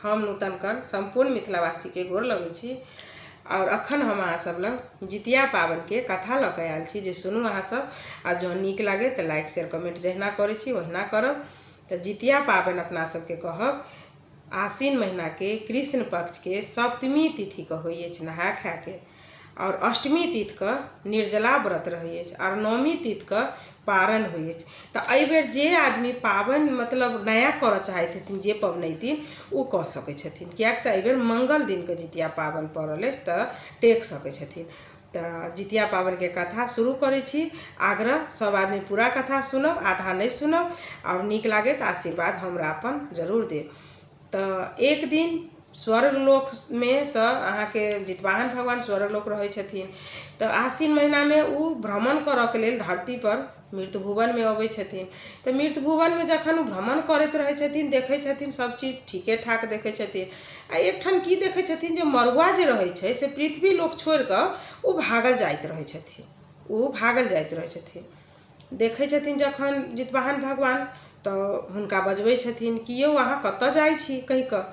हम नूतनकर संपूर्ण मिथिलावासी के गोर लगै छी। और अखन हम अहाँ सब लग जितिया पावन के कथा लऽ के आयल छी जे सुनू अहाँ सब। आ जँ नीक लागे तो लाइक शेयर कमेंट जहिना करै छी ओहिना करब। तो जितिया पावन अपना सबके कहब आश्विन महीना के कृष्ण पक्ष के सप्तमी तिथि के होइए नहा खा के, और अष्टमी तिथि के निर्जला व्रत रहे और नवमी तिथि के पारण होइए। तो एहि बेर जे आदमी पावन मतलब नया कर चाहते हथिन जे पबनैतिन ओ कऽ सकै छथिन, किएक तऽ एहि बेर मंगल दिन के जितिया पावन पड़ल अछि तऽ टेक सकै छथिन। तो जितिया पावन के कथा शुरू करै छी। आग्रह सब आदमी पूरा कथा सुनब, आधा नहीं सुनब, और नीक लागे तो आशीर्वाद हमरा अपन जरूर देब। तो एक दिन स्वर्गलोक में सँ अहाँ के जितवाहन भगवान स्वर्गलोक रहे छथिन। तो आश्विन महीना में वो भ्रमण करऽ के लेल धरती पर मृत्यु भुवन में अबै छथिन। तो मृत्यु भुवन में जखन वो भ्रमण करैत रहै छथिन देखै छथिन सब चीज ठीके ठाक देखै छथिन। आ एकठाम की देखै छथिन जे मरुआ जे रहै छै से पृथ्वी लोक छोड़ कऽ वो भागल जाइत रहै छथिन, वो भागल जाइत रहै छथिन। देखै छथिन जखन जितवाहन भगवान तो हुनका बजबै छथिन कि यौ अहाँ कतऽ जाइ छी कहि कऽ।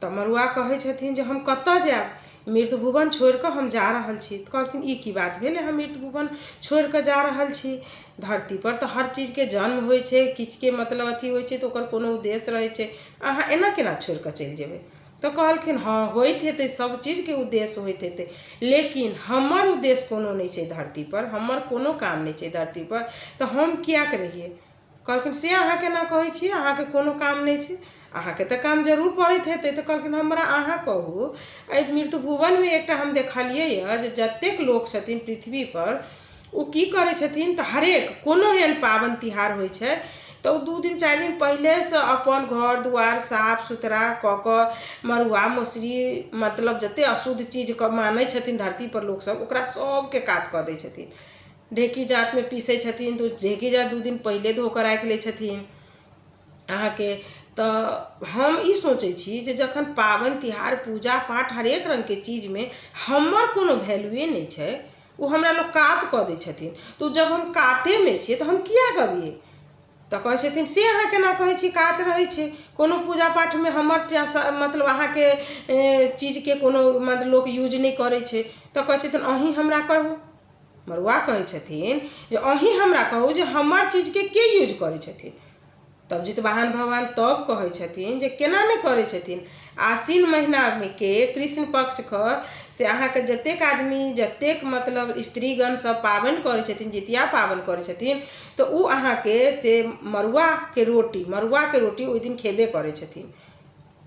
तो मरुआ कहै छथिन जे हम कतऽ जायब, मृत्यु भुवन छोड़ कऽ हम जा रहल छी। तो कहलखिन ई की बात भेलै हम मृत्यु भुवन छोड़ कऽ जा रहल छी, धरती पर तो हर चीज के जन्म होइ छै, किछ के मतलब अथी होइ छै तो ओकर कोनो उद्देश्य रहै छै, अहाँ एना केना छोड़ कऽ चलि जेबै। तो कहलखिन हाँ होइत हेतै सब चीज के उद्देश्य होइत हेतै, लेकिन हमर उद्देश्य कोनो नहीं छै धरती पर, हमर कोनो काम नहीं छै धरती पर, तो हम किया के रहिए। कहलखिन से अहाँ केना कहै छी अहाँ के कोनो काम नहीं छै, अहाँ के तो काम जरूर पड़ैत हेतै। तो कहलखिन हमरा अहाँ कहू एहि मृत्यु भुवन में एकटा हम देखलियै जे जतेक लोक छथिन पृथ्वी पर ओ की करै छथिन तऽ हरेक कोनो एहन पावन तिहार होइ छै तो 2 दिन 4 दिन पहले से अपन घर दुआर साफ सुथरा कऽ कऽ मरुआ मौसरी मतलब जते अशुद्ध चीज के मानै छथिन धरती पर लोक सब ओकरा सबके काट कऽ दै छथिन। ढेकी जात में पीसै छथिन तो ढेकी जात 2 दिन पहले धो कऽ राखि लै छथिन अहाँ के। तो हम ई सोचै छी जे जखन पावन तिहार पूजा पाठ हरेक रंग के चीज में हमर कोनो वैल्यूए नहीं छै, वो हमरा लोग कात कऽ दै छथिन। तो जब हम काते में छियै तो हम किया गबिए। तो कहै छथिन से अहाँ केना कहै छी कात रहै छै, कोनो पूजा पाठ में हमर मतलब अहाँ के चीज के कोनो मतलब लोग यूज नहीं करै छै। तो कहै छथिन अहीं हमरा कहू, मरुआ कहै छथिन जे अहीं हमरा कहू जे हमर चीज के यूज करै छथिन। तब जितवाहन भगवान तब कहै छथिन जे केना नहीं करै छथिन। आश्विन महीना में के कृष्ण पक्ष क से अहाँ के जतेक आदमी जतेक मतलब स्त्रीगण सब पावन करै छथिन जितिया पावन करै छथिन तो उ अहाँ के से मरुआ के रोटी ओहि दिन खेबे करै छथिन।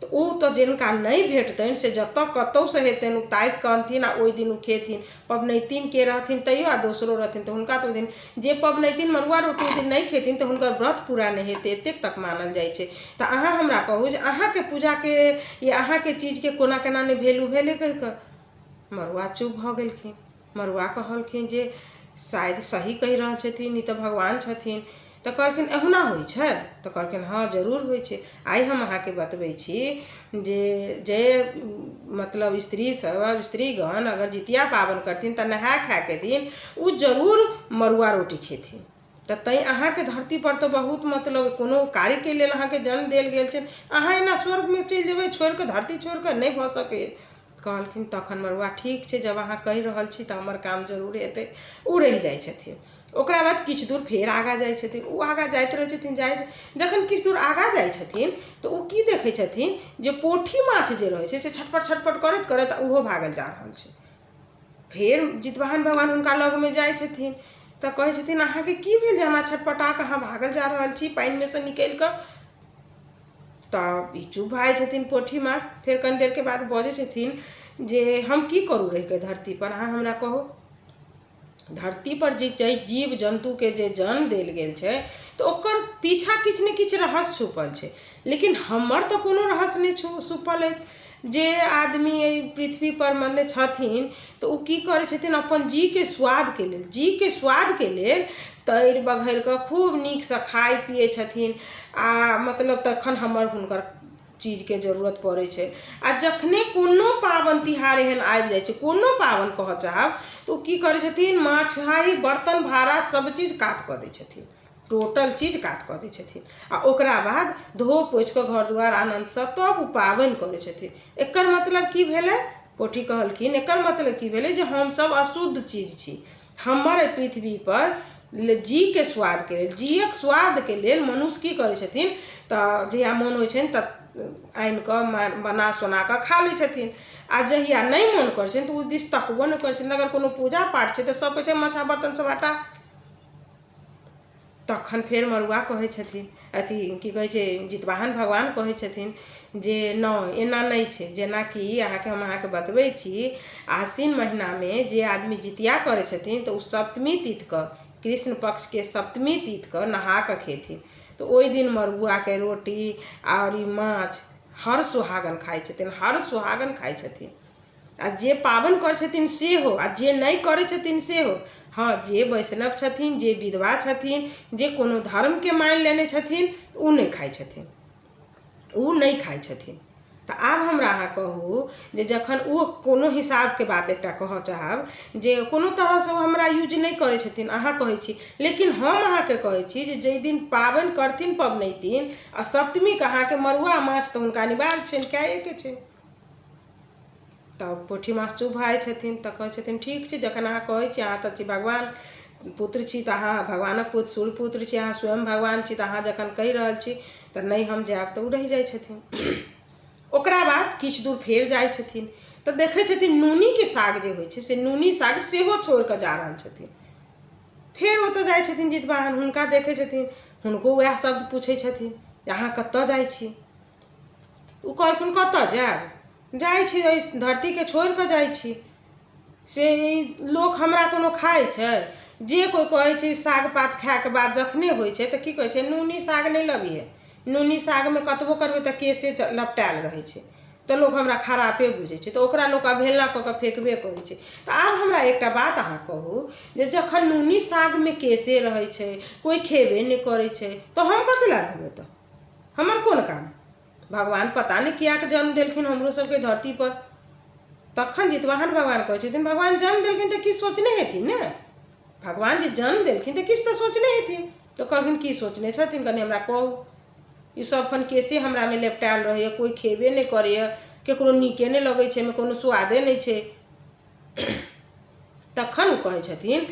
तो उ तो जिनका नहीं भेटतन से जतऽ कतौ से हेतन उ ताकि कऽ अनथिन आ ओहि दिन उ खेथिन। पबनैतिन के रहथिन तैयो आ दोसरो रहथिन तो हुनका तो दिन जे पबनैतिन मरुआ रोटी दिन नहीं खेथिन तो हुनकर व्रत पूरा नहीं हेतै, एतेक तक मानल जाइ छै। तो अहाँ हमरा कहू जे अहाँ के पूजा के या अहाँ के चीज के कोना केना नहीं वैल्यू भेलै कहि कऽ। मरुआ चुप भऽ गेलखिन। मरुआ कहलखिन जे शायद सही कहि रहल छथिन, ई तो भगवान छथिन। तो कहलखिन एहुना होइ छै। तो कहलखिन हाँ जरूर होइ छै। आइ हम अहाँ के बतबै छी जे मतलब स्त्री सब स्त्रीगण अगर जितिया पावन करथिन तो नहा खा के दिन उ जरूर मरुआ रोटी खेथिन। तो तैं अहाँ के धरती पर तो बहुत मतलब कोनो कार्य के लेल अहाँ के जन्म देल गेल छै, अहाँ एना स्वर्ग में चलि जेबै छोड़ के धरती छोड़ के नहीं भऽ सकै। कहलखिन तखन मरुआ ठीक छै जब अहाँ कहि रहल छी तो हमर काम जरूर हेतै। उ रहि जाइ छथिन। ओकरा बाद किछ दूर फेर आगाँ जाइ छथिन, उ आगाँ जाइत रहै छथिन जाइत जखन किछ दूर आगाँ जाइ छथिन तो उ की देखै छथिन जे पोठी माछ जे रहै छै से छटपट करैत करैत उहो भागल जा रहल छै। फेर जितवाहन भगवान हुनका लग में जाइ छथिन तो कहै छथिन अहाँ के की भेल जे हमरा छटपटा कऽ अहाँ भागल जा रहल छी पानि में से निकलि कऽ। तब ई चुप भऽ जाइ छथिन पोठी माछ। फेर कनि देर के बाद बजै छथिन जे हम की करू रहि के धरती पर, अहाँ हमरा कहू। धरती पर जे जीव जंतु के जे जन्म देल गेल छै तो ओकर पीछा किछ ने किछ रहस्य छुपल छै, लेकिन हमर तो कोनो रहस्य नहीं छुपल है। जे आदमी पृथ्वी पर मने छथिन तो उ की करै छथिन अपन जी के स्वाद के लेल तैर बघैर कऽ खूब नीक से खाइ पिए छथिन आ मतलब तखन हमर हुनकर चीज के जरूरत पड़ै छै। आ जखने कोनो पावन तिहार एहन आबि जाइ छै, कोनो पावन कह चाहब तो की करै छथिन माछाई बर्तन भाड़ा सब चीज काट कऽ दै छथिन। टोटल चीज काट कऽ दै छथिन आ ओकरा बाद धो पोछि कऽ घर दुआर आनन्दसँ तब ओ पाबनि करै छथिन। एकर मतलब की भेलै? पोठी कहलखिन एकर मतलब की भेलै जे हमसब अशुद्ध चीज छी। हमर एहि पृथ्वी पर जी के स्वाद के लेल, जियक स्वाद के लेल मनुष्य की करै छथिन तऽ जहिया मोन होइ छनि तऽ आनि कऽ बना सोना कऽ खा लै छथिन आ जहिया नहि मोन करै छनि तऽ ओ दिस तकबो नहि करै छथिन। अगर कोनो पूजा पाठ छै तऽ सब कहै छै मछा बर्तन सब हटा। तखन फेर मरुआ कहै छथिन, अथी की कहै छै, जितवाहन भगवान कहै छथिन जे नहि एना नहि छै। जेनाकि हम अहाँके बतबै छी, आश्विन महीनामे जे आदमी जितिया करै छथिन तऽ ओ सप्तमी तिथिके, कृष्ण पक्षके सप्तमी तिथिके नहा कऽ खेथिन। तऽ ओहि दिन मरुआके रोटी और माछ हर सुहागन खाइ छथिन, हर सुहागन खाइ छथिन। आ जे पाबनि करै छथिन से हो आ जे नहीं करै छथिन से हो। हाँ, जे वैष्णव छथिन, जे विधवा छथिन, जे कोनो धर्म के मान लेने छथिन ओ नहीं खाइ छथिन, ओ नहीं खाइ छथिन। तऽ आब हमरा अहाँ कहू जे जखन ओ कोनो हिसाबके बात एकटा कहऽ चाहब जे कोनो तरहसँ ओ हमरा यूज नहीं करै छथिन अहाँ कहै छी, लेकिन हम अहाँके कहै छी जे जाहि दिन पाबनि करथिन पबनैतिन आ सप्तमीके अहाँके मरुआ माछ तऽ हुनका अनिवार्य छनि, खाएके छै। तब पोठी माछ चुप भऽ जाइ छथिन तऽ कहै छथिन ठीक छै, जखन अहाँ कहै छी, अहाँ तऽ छी भगवान पुत्र छी, तऽ अहाँ भगवानक पुत्र सूर्य पुत्र छी, अहाँ स्वयं भगवान छी, तऽ अहाँ जखन कहि रहल छी तऽ नहीं हम जायब, तऽ ओ रहि जाइ छथिन। ओकरा बाद किछु दूर फेर जाइ छथिन तऽ देखै छथिन नूनीके साग जे होइ छै से नूनी साग सेहो छोड़ि कऽ जा रहल छथिन। फेर ओतऽ जाइ छथिन जितवाहन, हुनका देखै छथिन, हुनको वएह शब्द पूछै छथिन जे अहाँ कतऽ जाइ छी? ओ कहलखिन कतऽ जायब? जाइ छी एहि धरतीके छोड़ि कऽ जाइ छी। से लोक हमरा कोनो खाइ छै? जे कोइ कहै छै साग पात खायके बाद जखने होइ छै तऽ की कहै छै नूनी साग नहीं लबिहे, नूनी सागमे कतबो करबै तऽ केशे लपटायल रहै छै, तऽ लोक हमरा खरापे बुझै छै, तऽ ओकरा लोक अवहेलना कऽ कऽ फेकबे करै छै। तऽ आब हमरा एकटा बात अहाँ कहू जे जखन नूनी सागमे केशे रहै छै, कोई खेबे नहीं करै छै, तऽ हम कथी लए खेबै? तऽ हमर कोन काम? भगवान पता नहीं किया के जन्म देलखिन हमरो सबके धरती पर। तखन जितवाहन भगवान कहै छथिन भगवान जन्म देलखिन तऽ किछु सोचने हेथिन ने, भगवान जे जन्म देलखिन तऽ किछु तऽ सोचने हेथिन। तऽ कहलखिन की सोचने छथिन कनि हमरा कहू? ई सब अपन केसे हमरामे लेपटायल रहैए, कोई खेबे नहीं करैए, केकरो नीके नहीं लगै छै, एहिमे कोनो स्वादे नहीं छै। तखन ओ कहै छथिन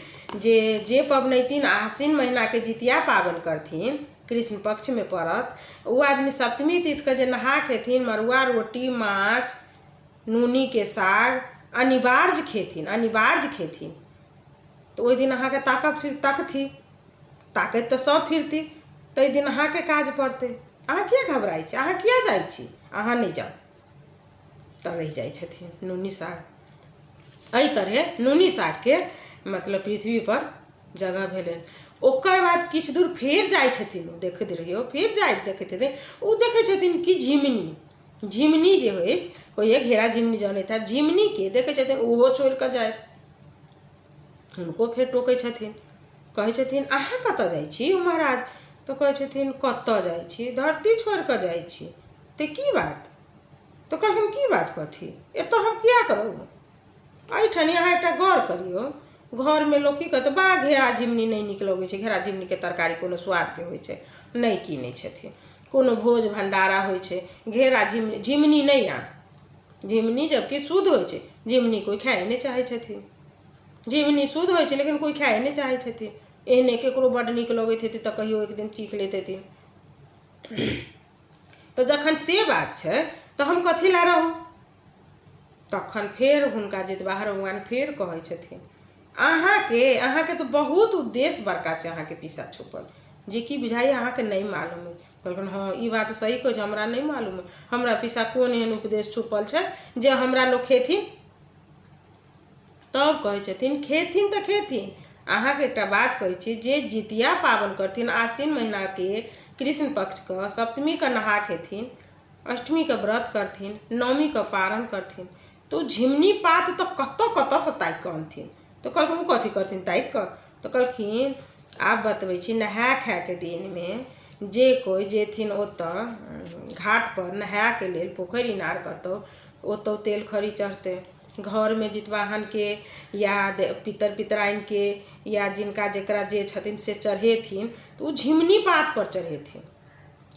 जे पबनैतिन आश्विन महीनाके जितिया पाबनि करथिन, कृष्ण पक्षमे पड़त, ओ आदमी सप्तमी तिथिके जे नहा खेथिन, मरुआ रोटी माछ नूनीके साग अनिवार्य खेथिन, अनिवार्य खेथिन। तऽ ओहि दिन अहाँके तकथी, ताकैत तऽ सब फिरती, ताहि दिन अहाँके काज पड़तै। अहाँ किया घबराइ छी? अहाँ किया जाइ छी? अहाँ नहीं जाउ। तऽ रहि जाइ छथिन नूनी साग। एहि तरह नूनी सागके मतलब पृथ्वी पर जगह भेलनि। ओकर बाद किछु दूर फेर जाइ छथिन, देखैत रहियौ, फेर जाइत देखैत हेतै, ओ देखै छथिन कि झिमनी, झिमनी जे होइए घेरा झिमनी जनैत हैब, झिमनीके देखै छथिन ओहो छोड़ि कऽ जाए। हुनको फेर टोकै छथिन, कहै छथिन अहाँ कतऽ जाइ छी महाराज? तऽ कहै छथिन कतऽ जाइ छी? धरती छोड़ि कऽ जाइ छी। तऽ की बात? तऽ कहलखिन की बात कथी? एतऽ हम किया करब? एहिठाम अहाँ एकटा गौर करियौ, घरमे लोक की कहतै बा घेरा झिमनी नहीं नीक लगै छै, घेरा झिमनीके तरकारी कोनो स्वादके होइ छै, नहीं कीनै छथिन। कोनो भोज भंडारा होइ छै, घेरा झिमनी नहीं आन, झिमनी जबकि शुद्ध होइ छै, झिमनी कोई खाए नहीं चाहै छथिन। झिमनी शुद्ध होइ छै लेकिन कोई खाए नहीं चाहै छथिन। एहने केकरो बड्ड नीक लगैत हेतै तऽ कहियो एक दिन चीख लैत हेथिन। तऽ जखन से बात छै तऽ हम कथी लए रहू? तखन फेर हुनका जितवाहन भगवान फेर कहै छथिन अहाँके तऽ बहुत उद्देश्य बड़का छै अहाँके पीछा छुपल, जे कि बुझाइए अहाँके नहीं मालूम है। कहलखिन हाँ ई बात सही कहै छै, हमरा नहीं मालूम है, हमरा पीछा कोन एहन उपदेश छुपल छै जे हमरा लोग खेथिन? तब कहै छथिन खेथिन तऽ खेथिन। अहाँके एकटा बात कहै छी, जे जितिया पाबनि करथिन आश्विन महीनाके कृष्ण पक्षके सप्तमीके नहा खेथिन, अष्टमीके व्रत करथिन, नवमीके पारण करथिन, तो झिमनी पात तो कतऽ से ताकि कऽ अनथिन। तो कहलखिन ओ कथी करथिन ताकि कऽ? तो कहलखिन आब बतबै छी, नहाय खायके दिनमे जे कोई जेथिन ओतऽ घाट पर नहायके लेल, पोखरि इनार कतौ, ओतऽ तेल खरी चढ़तै घर में जितवाहन के या पितर पितराइन के या जिनका जकरा जे छथिन से चढ़ेथिन तो झिमनी पात पर चढ़ेथिन।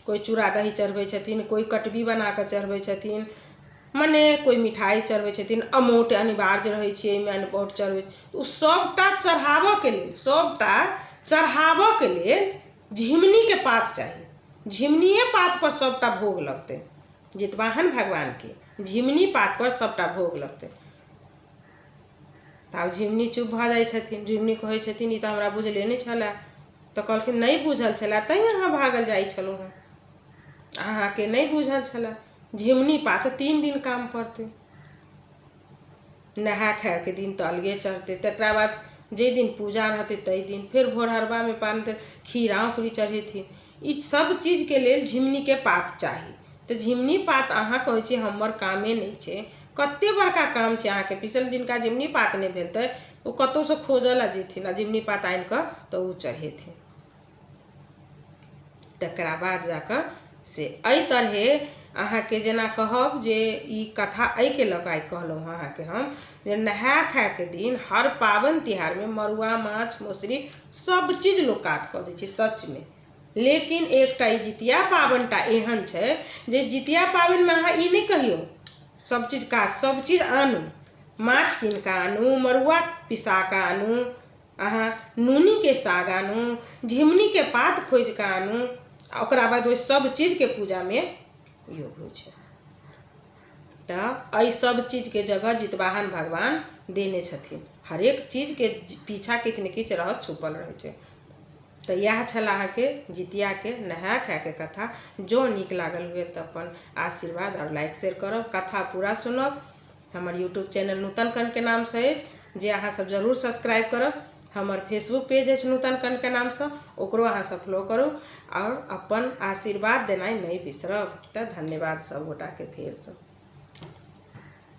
कोई चूड़ा दही चढ़बै छथिन, कोई कटबी बना कऽ चढ़बै छथिन, मने कोई मिठाई चढ़बै छथिन, अमौट अनिवार्य रहै छै, एहिमे अमौट चढ़बै तऽ सबटा चढ़ाबऽ के लेल, सबटा चढ़ाबऽ के लेल झिमनी के पात चाही। झिमनिए पात पर सबटा भोग लगतै, जितवाहन भगवान के झिमनी पात पर सबटा भोग लगतै। तब झिमनी चुप भऽ जाइ छथिन, झिमनी कहै छथिन ई तऽ हमरा बुझले नहि छलै। तऽ कहलखिन नहीं बुझल छलै तैं अहाँ भागल जाइ छलहुँ हँ, अहाँके नहीं बुझल छलै। झिमनी पात 3 दिन काम पड़तै, नहा खाए के दिन तो अलगे चढ़तै, तकरा बाद जे दिन पूजा रहतै तै दिन फेर भोर हरबा में पान खीरा उखरी चढ़ेथिन। ई सब चीज के लेल झिमनी के पात चाही। तो झिमनी पात अहाँ कहै छी हमर कामे नहीं छै, कते बड़का काम छै अहाँके पिछल। जिनका झिमनी पात नहीं भेलतै ओ कतौ से खोजल आ जेथिन आ झिमनी पात आनि कऽ तऽ ओ चढ़ेथिन। तकरा बाद जाकर से एहि तरहे अहाँके जेना कहब जे ई कथा एहि के लऽ कऽ आइ कहलहुँ हँ अहाँके हम जे नहा खाए के दिन हर पाबनि तिहार में मड़ुआ माछ मौसरी सब चीज लोग काट कऽ दै छै सच में। लेकिन एकटा ई जितिया पाबनिटा एहन छै जे जितिया पाबनि में अहाँ ई नहीं कहियो सब चीज काट, सब चीज आनू, माछ कीन कऽ आनू, मड़ुआ पिसा कऽ आनू, अहाँ नूनी के साग आनू, झिमनी के पात खोजि कऽ आनू, ओकरा बाद ओहि सब चीज के पूजा में योग होइ छै। तऽ एहि सब चीज के जगह जितवाहन भगवान देने छथिन, हरेक चीज के पीछा किछु ने किछु रहस्य छुपल रहै छै। तो यह छल अहाँके जितिया के नहा खाए के कथा। जो नीक लागल हुए तो अपन आशीर्वाद और लाइक शेयर करब, कथा पूरा सुनब। हमर यूट्यूब चैनल नूतन कर्ण के नाम से अछि, जे अहाँ सब जरूर सब्सक्राइब करब। हमर फेसबुक पेज अछि नूतन कर्ण के नाम से, ओकरो अहाँ सब फॉलो करू और अपन आशीर्वाद देनाइ नहीं बिसरब। तो धन्यवाद सब गोटा के फेर से।